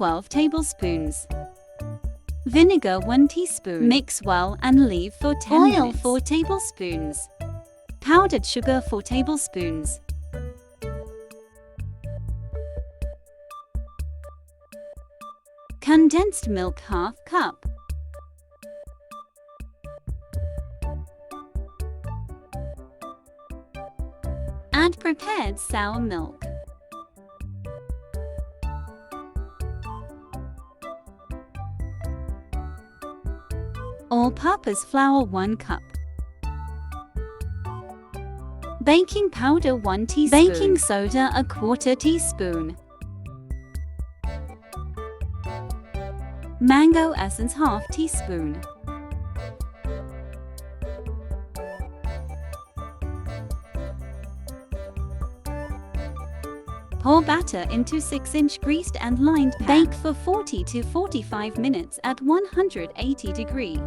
12 tablespoons. Vinegar 1 teaspoon. Mix well and leave for 10 minutes. Oil 4 tablespoons. Powdered sugar 4 tablespoons. Condensed milk ½ cup. Add prepared sour milk. All-purpose flour 1 cup. Baking powder 1 teaspoon. Baking soda 1/4 teaspoon. Mango essence ½ teaspoon. Pour batter into 6-inch greased and lined pan. Bake for 40 to 45 minutes at 180 degrees.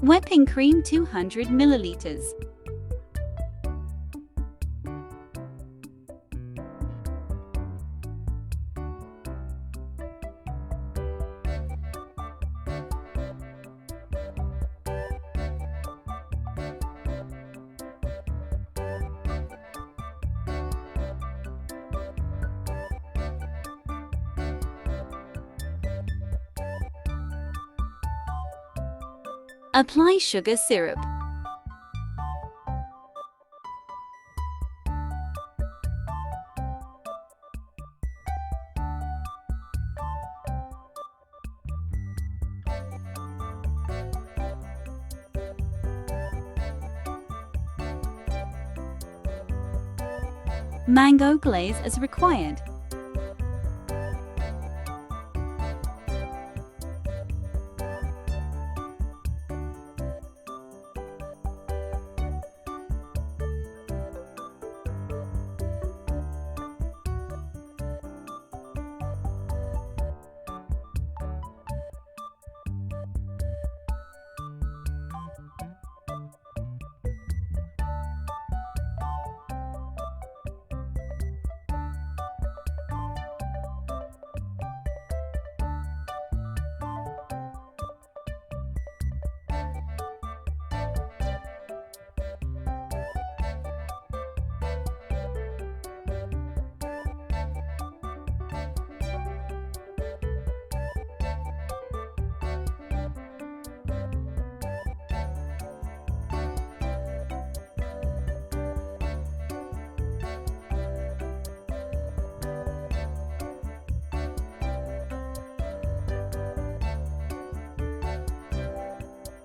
Whipping cream 200 milliliters. Apply sugar syrup. Mango glaze as required.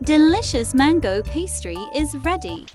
Delicious mango pastry is ready.